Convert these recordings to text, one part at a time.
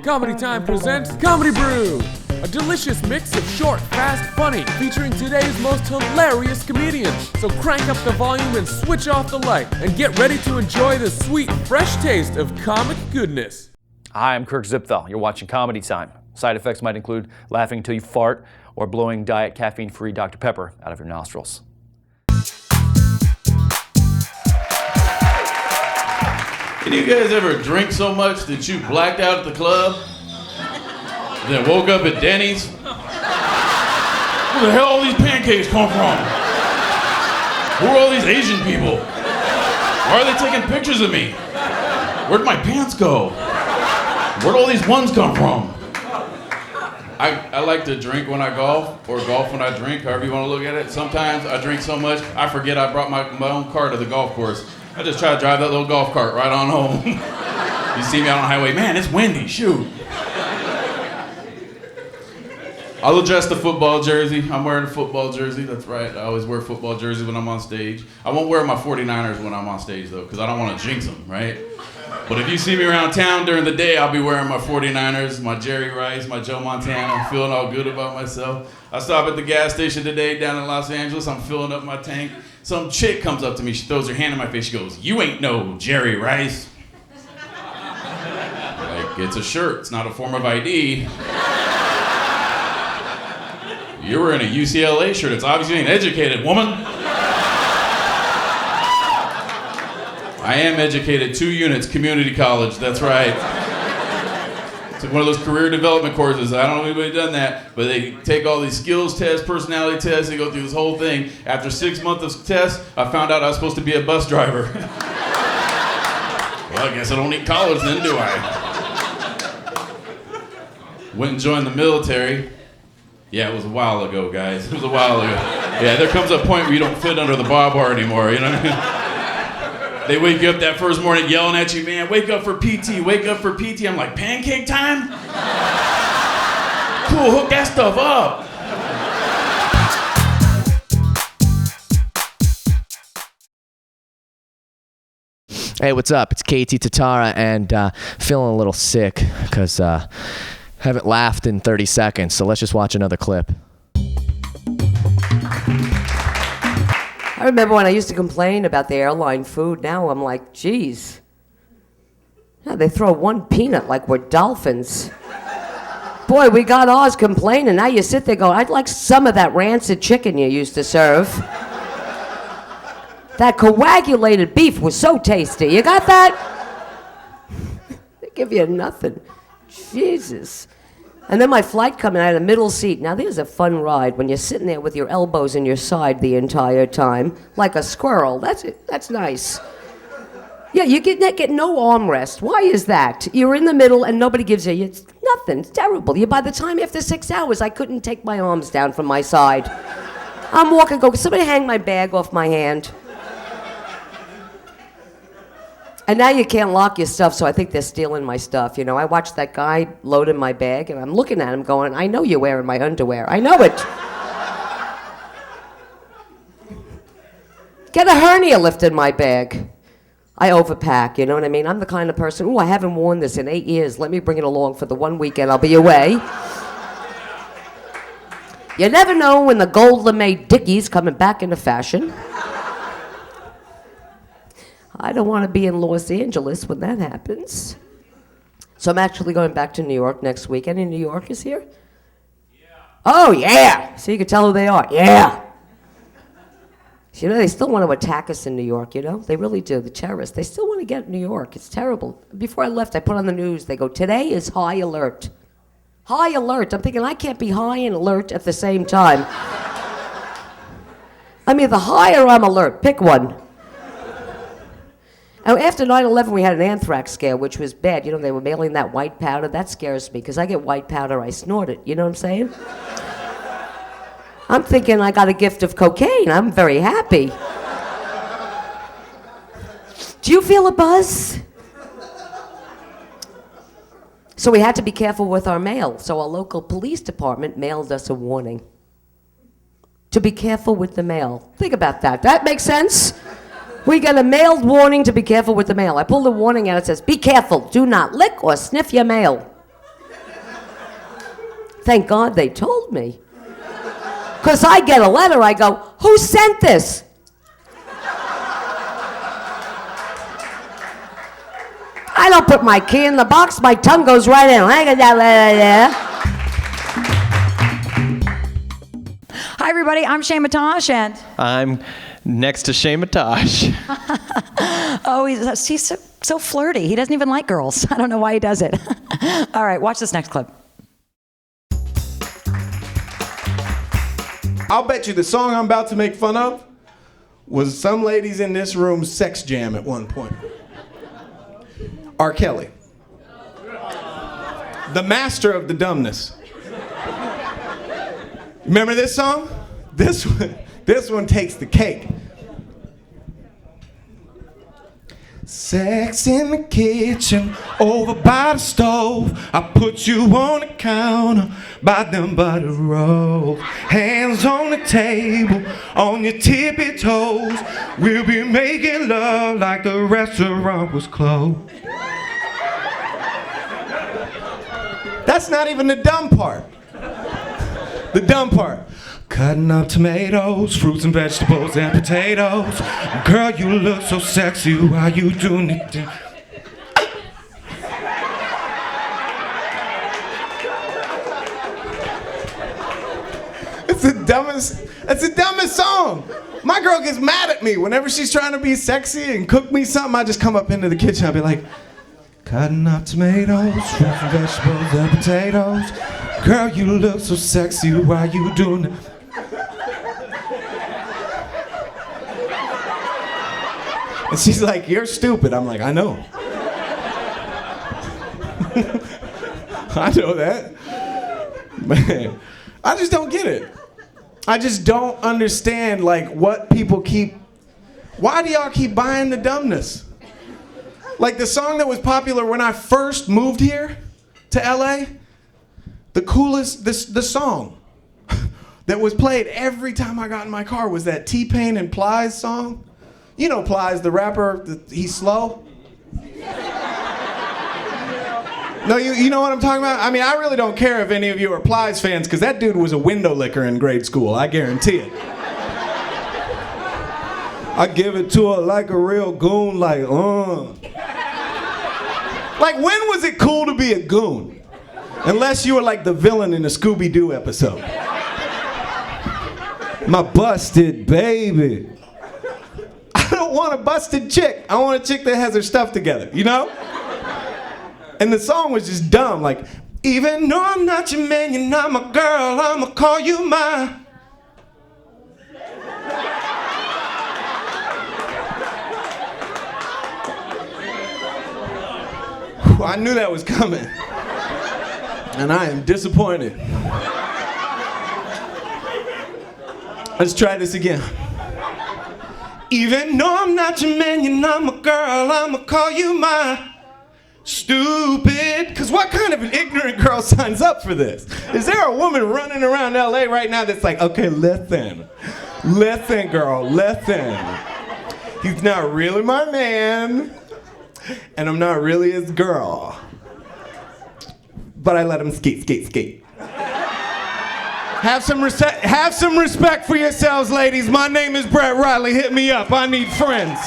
Comedy Time presents Comedy Brew, a delicious mix of short, fast, funny, featuring today's most hilarious comedians. So crank up the volume and switch off the light, and get ready to enjoy the sweet, fresh taste of comic goodness. Hi, I'm Kirk Zipfel. You're watching Comedy Time. Side effects might include laughing until you fart or blowing diet caffeine-free Dr. Pepper out of your nostrils. Any of you guys ever drink so much that you blacked out at the club? Then woke up at Denny's? Where the hell all these pancakes come from? Who are all these Asian people? Why are they taking pictures of me? Where'd my pants go? Where'd all these ones come from? I like to drink when I golf, or golf when I drink, however you want to look at it. Sometimes I drink so much, I forget I brought my own car to the golf course. I just try to drive that little golf cart right on home. You see me out on the highway, man, it's windy, shoot. I'll adjust the football jersey. I'm wearing a football jersey, that's right. I always wear football jerseys when I'm on stage. I won't wear my 49ers when I'm on stage though, because I don't want to jinx them, right? But if you see me around town during the day, I'll be wearing my 49ers, my Jerry Rice, my Joe Montana. I'm feeling all good about myself. I stop at the gas station today down in Los Angeles. I'm filling up my tank. Some chick comes up to me. She throws her hand in my face. She goes, "You ain't no Jerry Rice." Like, it's a shirt. It's not a form of ID. You were in a UCLA shirt. It's obviously ain't educated, woman. I am educated, 2 units, community college, that's right. Took one of those career development courses. I don't know if anybody's done that, but they take all these skills tests, personality tests, they go through this whole thing. After 6 months of tests, I found out I was supposed to be a bus driver. Well, I guess I don't need college then, do I? Went and joined the military. Yeah, it was a while ago, guys. It was a while ago. Yeah, there comes a point where you don't fit under the barbed wire anymore, you know what I mean? They wake you up that first morning yelling at you, man, wake up for PT, wake up for PT. I'm like, pancake time? Cool, hook that stuff up. Hey, what's up? It's KT Tatara, and feeling a little sick because haven't laughed in 30 seconds, so let's just watch another clip. I remember when I used to complain about the airline food. Now I'm like, geez. Yeah, they throw one peanut like we're dolphins. Boy, we got ours complaining. Now you sit there going, I'd like some of that rancid chicken you used to serve. That coagulated beef was so tasty. You got that? They give you nothing. Jesus. And then my flight coming, I had a middle seat. Now there's a fun ride when you're sitting there with your elbows in your side the entire time, like a squirrel. That's nice. Yeah, you get no armrest. Why is that? You're in the middle and nobody gives you it's nothing. It's terrible. By the time after 6 hours, I couldn't take my arms down from my side. I'm walking, can somebody hang my bag off my hand? And now you can't lock your stuff, so I think they're stealing my stuff. You know, I watched that guy loading my bag, and I'm looking at him going, I know you're wearing my underwear. I know it. Get a hernia lifted my bag. I overpack, you know what I mean? I'm the kind of person, I haven't worn this in 8 years. Let me bring it along for the one weekend I'll be away. You never know when the gold lame Dickies coming back into fashion. I don't want to be in Los Angeles when that happens. So I'm actually going back to New York next week. Any New Yorkers here? Yeah. Oh, yeah. So you can tell who they are. Yeah. So, you know, they still want to attack us in New York, you know? They really do, the terrorists. They still want to get New York. It's terrible. Before I left, I put on the news, they go, today is high alert. High alert. I'm thinking, I can't be high and alert at the same time. I mean, the higher I'm alert. Pick one. Now, after 9/11, we had an anthrax scare, which was bad. You know, they were mailing that white powder. That scares me, because I get white powder, I snort it. You know what I'm saying? I'm thinking I got a gift of cocaine. I'm very happy. Do you feel a buzz? So we had to be careful with our mail. So our local police department mailed us a warning. To be careful with the mail. Think about that. That makes sense? We got a mailed warning to be careful with the mail. I pulled the warning out. It says, be careful. Do not lick or sniff your mail. Thank God they told me. Because I get a letter, I go, who sent this? I don't put my key in the box, my tongue goes right in. Hi, everybody. I'm Shang and I'm next to Shane Matosh. oh, he's so flirty. He doesn't even like girls. I don't know why he does it. All right, watch this next clip. I'll bet you the song I'm about to make fun of was some ladies in this room's sex jam at one point. R. Kelly. The master of the dumbness. Remember this song? This one takes the cake. Sex in the kitchen, over by the stove. I put you on the counter, by them butter rolls. Hands on the table, on your tippy toes. We'll be making love like the restaurant was closed. That's not even the dumb part. The dumb part. Cutting up tomatoes, fruits and vegetables and potatoes. Girl, you look so sexy, why you doing it? It's the dumbest song. My girl gets mad at me whenever she's trying to be sexy and cook me something. I just come up into the kitchen, I'll be like, cutting up tomatoes, fruits and vegetables and potatoes. Girl, you look so sexy, why you doing it? And she's like, you're stupid. I'm like, I know. I know that. Man, I just don't get it. I just don't understand, like, what people keep... Why do y'all keep buying the dumbness? Like, the song that was popular when I first moved here to LA, the coolest, the song that was played every time I got in my car was that T-Pain and Plies song. You know Plies, the rapper, he's slow. No, you know what I'm talking about? I mean, I really don't care if any of you are Plies fans, because that dude was a window licker in grade school, I guarantee it. I give it to her like a real goon, like, Like, when was it cool to be a goon? Unless you were like the villain in a Scooby-Doo episode. My busted baby. I don't want a busted chick. I want a chick that has her stuff together, you know? And the song was just dumb, like, even though I'm not your man, you're not my girl, I'ma call you mine. I knew that was coming. And I am disappointed. Let's try this again. Even though I'm not your man, you're not my girl, I'ma call you mine. Stupid. Cause what kind of an ignorant girl signs up for this? Is there a woman running around LA right now that's like, okay, listen, girl, listen. He's not really my man, and I'm not really his girl. But I let him skate. Have some respect for yourselves, ladies. My name is Brett Riley. Hit me up. I need friends.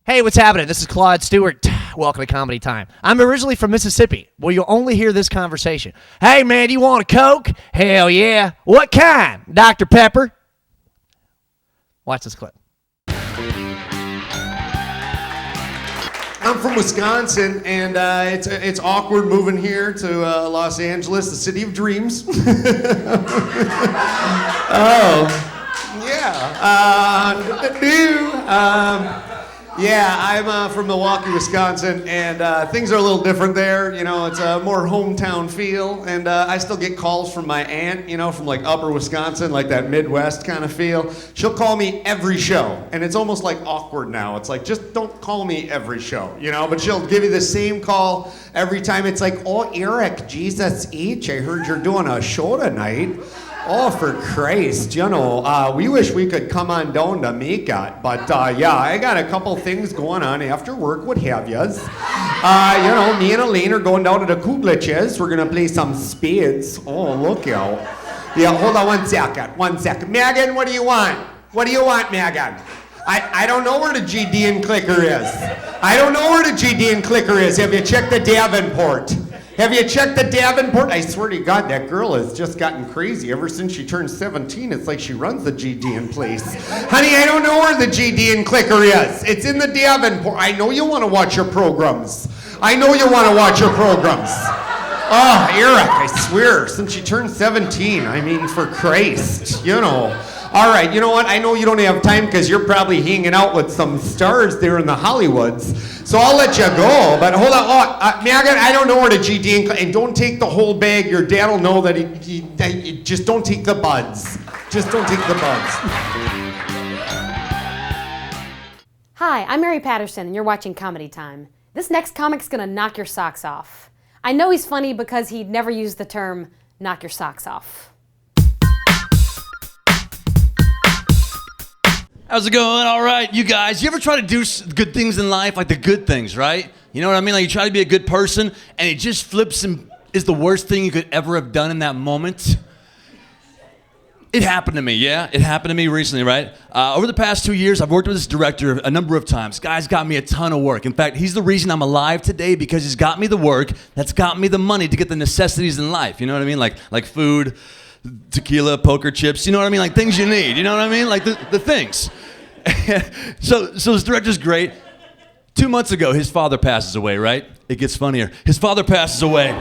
Hey, what's happening? This is Claude Stewart. Welcome to Comedy Time. I'm originally from Mississippi, where you'll only hear this conversation. Hey, man, you want a Coke? Hell yeah. What kind? Dr. Pepper? Watch this clip. I'm from Wisconsin, and it's awkward moving here to Los Angeles, the city of dreams. I'm from Milwaukee, Wisconsin, and things are a little different there. You know, it's a more hometown feel, and I still get calls from my aunt, you know, from like upper Wisconsin, like that Midwest kind of feel. She'll call me every show, and it's almost like awkward now. It's like, just don't call me every show, you know, but she'll give you the same call every time. It's like, oh, Eric, Jesus H, I heard you're doing a show tonight. Oh, for Christ, we wish we could come on down to Mecca, but yeah, I got a couple things going on after work, what have yous. Me and Elaine are going down to the Kugliches. We're gonna play some spades. Oh, look out. Yeah, hold on 1 second. Megan, what do you want? What do you want, Megan? I don't know where the GD and clicker is. I don't know where the GD and clicker is. Have you checked the Davenport? Have you checked the Davenport? I swear to God, that girl has just gotten crazy. Ever since she turned 17, it's like she runs the GD in place. Honey, I don't know where the GD and clicker is. It's in the Davenport. I know you want to watch your programs. I know you want to watch your programs. Oh, Eric, I swear, since she turned 17, I mean, for Christ, All right, you know what? I know you don't have time because you're probably hanging out with some stars there in the Hollywoods. So I'll let you go, but hold on. Megan, I don't know where the GD and don't take the whole bag. Your dad will know that he just don't take the buds. Just don't take the buds. Hi, I'm Mary Patterson, and you're watching Comedy Time. This next comic's gonna knock your socks off. I know he's funny because he'd never used the term knock your socks off. How's it going? All right, you guys. You ever try to do good things in life, like the good things, right? You know what I mean? Like you try to be a good person, and it just flips and is the worst thing you could ever have done in that moment. It happened to me, yeah? It happened to me recently, right? Over the past 2 years, I've worked with this director a number of times. Guy's got me a ton of work. In fact, he's the reason I'm alive today because he's got me the work that's got me the money to get the necessities in life. You know what I mean? Like food, tequila, poker chips, you know what I mean? Like things you need, you know what I mean? Like the things. So this director's great. 2 months ago, his father passes away, right? It gets funnier. His father passes away.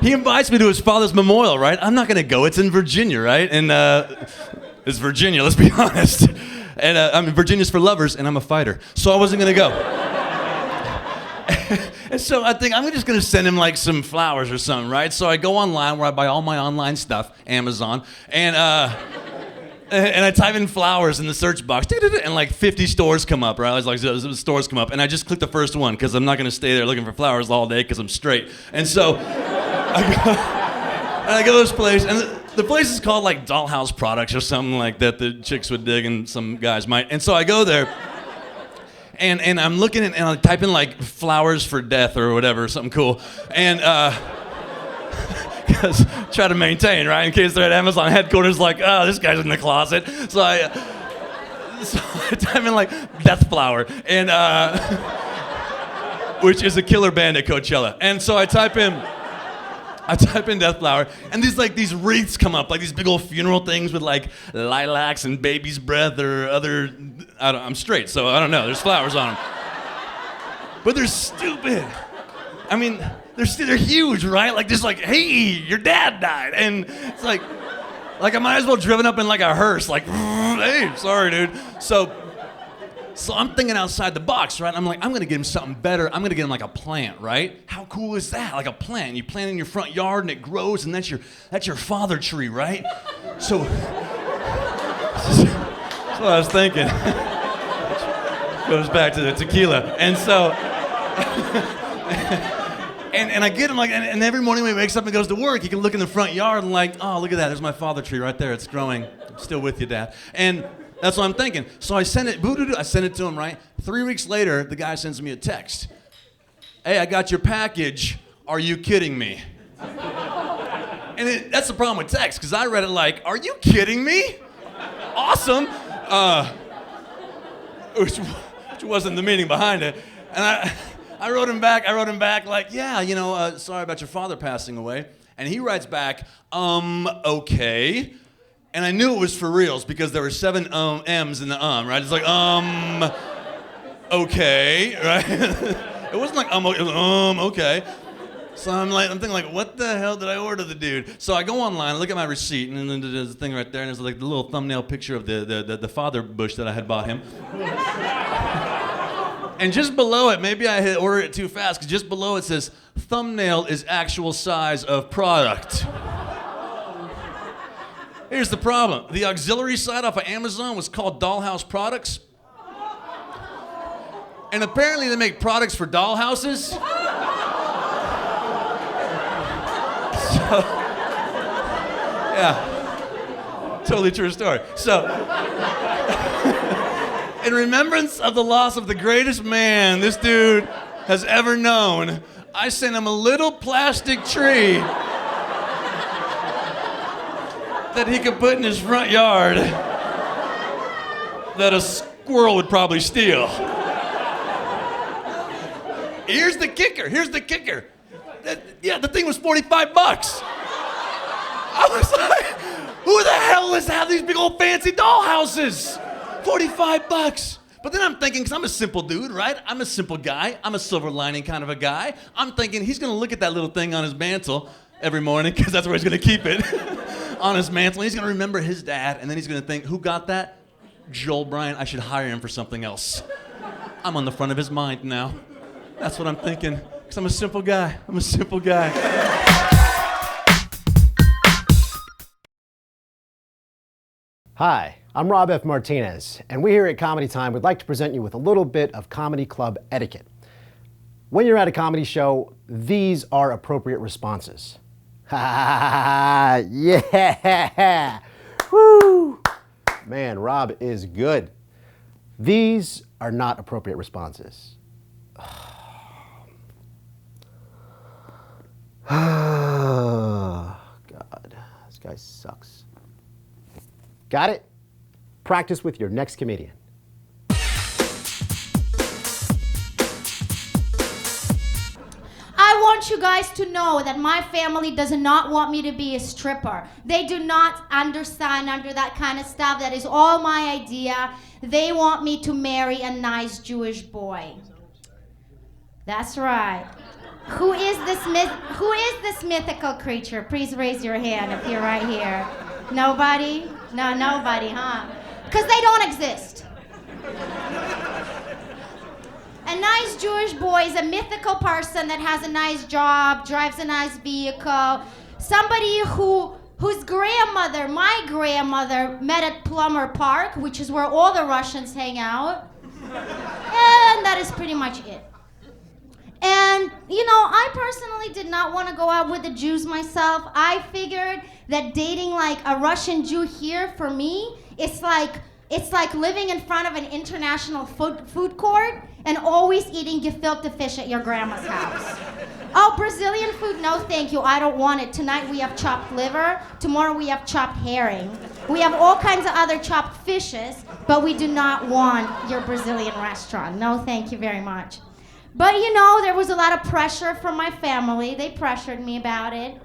He invites me to his father's memorial, right? I'm not gonna go, it's in Virginia, right? And it's Virginia, let's be honest. And Virginia's for lovers, and I'm a fighter. So I wasn't gonna go. And so I think I'm just gonna send him like some flowers or something, right? So I go online where I buy all my online stuff, Amazon, and I type in flowers in the search box, and like 50 stores come up, right? I was like, stores come up, and I just click the first one because I'm not gonna stay there looking for flowers all day because I'm straight. And so I go to this place, and the place is called like Dollhouse Products or something like that. The chicks would dig, and some guys might. And so I go there. And I'm looking at, and I type in like flowers for death or whatever, something cool. And because try to maintain, right? In case they're at Amazon headquarters like, oh, this guy's in the closet. So I type in like death flower, and which is a killer band at Coachella. And so I type in death flower, and these wreaths come up, like these big old funeral things with like lilacs and baby's breath or other. I'm straight, so I don't know. There's flowers on them, but they're stupid. I mean, they're huge, right? Like just like, hey, your dad died, and it's like I might as well driven up in like a hearse, like, hey, sorry, dude. So I'm thinking outside the box, right? I'm like, I'm gonna get him something better. I'm gonna get him like a plant, right? How cool is that? Like a plant. You plant it in your front yard and it grows, and that's your father tree, right? So that's what I was thinking. Goes back to the tequila. And so and I get him like, and every morning when he wakes up and goes to work, he can look in the front yard and like, oh, look at that, there's my father tree right there. It's growing. I'm still with you, Dad. And that's what I'm thinking. So I send it to him, right? 3 weeks later, the guy sends me a text. Hey, I got your package. Are you kidding me? And that's the problem with text, because I read it like, are you kidding me? Awesome. Which wasn't the meaning behind it. And I wrote him back like, yeah, sorry about your father passing away. And he writes back, okay. And I knew it was for reals because there were 7 M's in the right? It's like, okay, right? It wasn't like, okay. So I'm thinking like, what the hell did I order the dude? So I go online, I look at my receipt, and then there's a thing right there, and there's like the little thumbnail picture of the father bush that I had bought him. And just below it, maybe I had ordered it too fast, because just below it says, thumbnail is actual size of product. Here's the problem. The auxiliary site off of Amazon was called Dollhouse Products. And apparently they make products for dollhouses. Yeah. Totally true story. So, in remembrance of the loss of the greatest man this dude has ever known, I sent him a little plastic tree that he could put in his front yard that a squirrel would probably steal. Here's the kicker. The thing was $45. I was like, who the hell is have these big old fancy doll houses? $45. But then I'm thinking, because I'm a simple dude, right? I'm a simple guy. I'm a silver lining kind of a guy. I'm thinking he's going to look at that little thing on his mantle every morning, because that's where he's going to keep it, on his mantle. And he's going to remember his dad, and then he's going to think, who got that? Joel Bryant. I should hire him for something else. I'm on the front of his mind now. That's what I'm thinking, because I'm a simple guy. Hi, I'm Rob F. Martinez, and we here at Comedy Time would like to present you with a little bit of comedy club etiquette. When you're at a comedy show, these are appropriate responses. Ha, yeah, woo! Man, Rob is good. These are not appropriate responses. Oh, God, this guy sucks. Got it? Practice with your next comedian. I want you guys to know that my family does not want me to be a stripper. They do not understand under that kind of stuff. That is all my idea. They want me to marry a nice Jewish boy. That's right. Who is this mythical creature? Please raise your hand if you're right here. Nobody? No, nobody, huh? Because they don't exist. A nice Jewish boy is a mythical person that has a nice job, drives a nice vehicle, somebody whose grandmother, my grandmother, met at Plumber Park, which is where all the Russians hang out. And that is pretty much it. And, I personally did not want to go out with the Jews myself. I figured that dating like a Russian Jew here, for me, it's like living in front of an international food court and always eating gefilte fish at your grandma's house. Oh, Brazilian food? No, thank you. I don't want it. Tonight we have chopped liver. Tomorrow we have chopped herring. We have all kinds of other chopped fishes, but we do not want your Brazilian restaurant. No, thank you very much. But there was a lot of pressure from my family. They pressured me about it.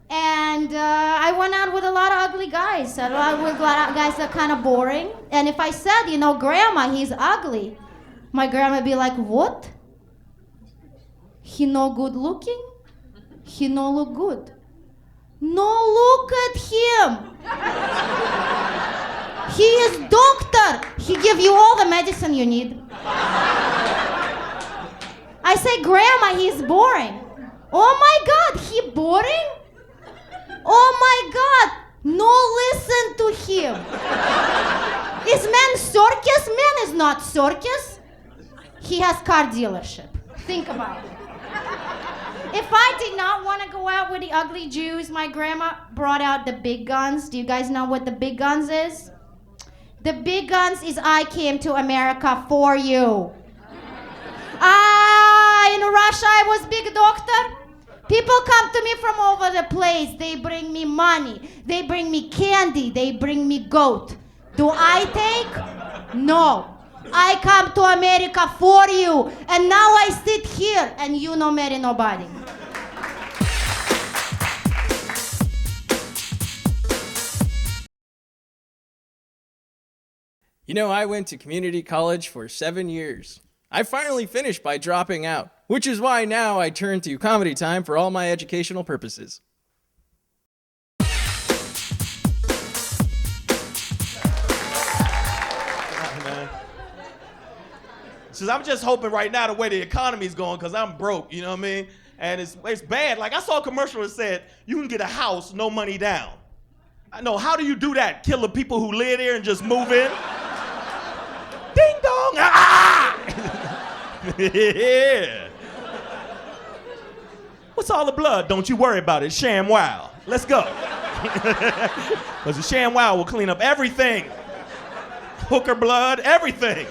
And I went out with a lot of ugly guys. A lot of guys that are kind of boring. And if I said, Grandma, he's ugly, my grandma would be like, what? He no good looking? He no look good. No, look at him. He is doctor. He give you all the medicine you need. I say, Grandma, he's boring. Oh my God, he boring? Oh my God, no listen to him. Is man circus? Man is not circus. He has car dealership. Think about it. If I did not want to go out with the ugly Jews, my grandma brought out the big guns. Do you guys know what the big guns is? The big guns is I came to America for you. In Russia, I was big doctor. People come to me from all over the place. They bring me money. They bring me candy. They bring me goat. Do I take? No. I come to America for you. And now I sit here and you no marry nobody. I went to community college for 7 years. I finally finished by dropping out, which is why now I turn to Comedy Time for all my educational purposes. So I'm just hoping right now the way the economy's going, because I'm broke, you know what I mean? And it's bad. Like I saw a commercial that said, you can get a house, no money down. I know, how do you do that? Kill the people who live there and just move in? Ding dong! Ah! Yeah. What's all the blood? Don't you worry about it. Sham wow. Let's go. Because the ShamWow will clean up everything. Hooker blood, everything.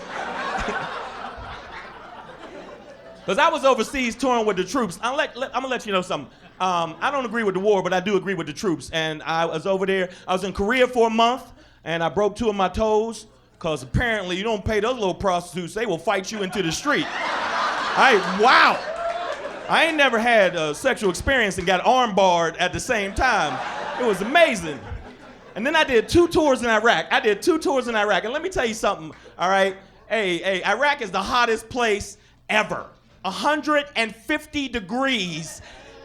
Because I was overseas touring with the troops. I'm gonna let you know something. I don't agree with the war, but I do agree with the troops. And I was over there. I was in Korea for a month, and I broke 2 of my toes. Because apparently you don't pay those little prostitutes. They will fight you into the street. Wow. I ain't never had a sexual experience and got armbarred at the same time. It was amazing. And then I did 2 tours in Iraq. And let me tell you something, all right? Hey, Iraq is the hottest place ever. 150 degrees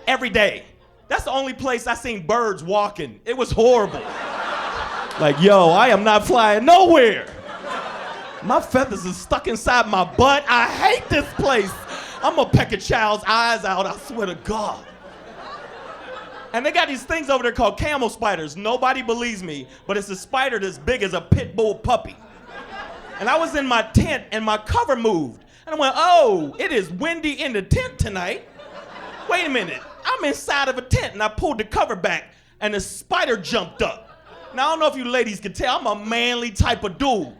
every day. That's the only place I seen birds walking. It was horrible. Like, yo, I am not flying nowhere. My feathers are stuck inside my butt. I hate this place. I'm gonna peck a child's eyes out, I swear to God. And they got these things over there called camel spiders. Nobody believes me, but it's a spider that's big as a pit bull puppy. And I was in my tent and my cover moved. And I went, oh, it is windy in the tent tonight. Wait a minute, I'm inside of a tent and I pulled the cover back and the spider jumped up. Now I don't know if you ladies can tell, I'm a manly type of dude.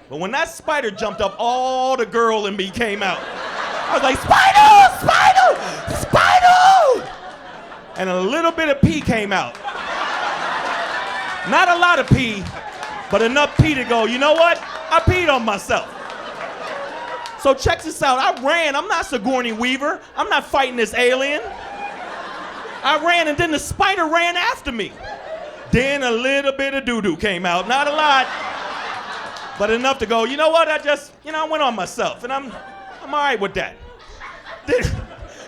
But when that spider jumped up, all the girl in me came out. I was like, spider, spider, spider! And a little bit of pee came out. Not a lot of pee, but enough pee to go, you know what? I peed on myself. So check this out, I ran, I'm not Sigourney Weaver, I'm not fighting this alien. I ran and then the spider ran after me. Then a little bit of doo-doo came out, not a lot, but enough to go, you know what, I went on myself and I'm all right with that.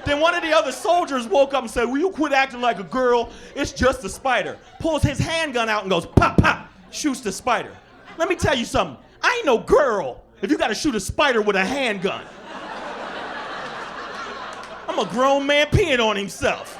Then one of the other soldiers woke up and said, will you quit acting like a girl? It's just a spider. Pulls his handgun out and goes, pop, pop, shoots the spider. Let me tell you something, I ain't no girl if you gotta shoot a spider with a handgun. I'm a grown man peeing on himself.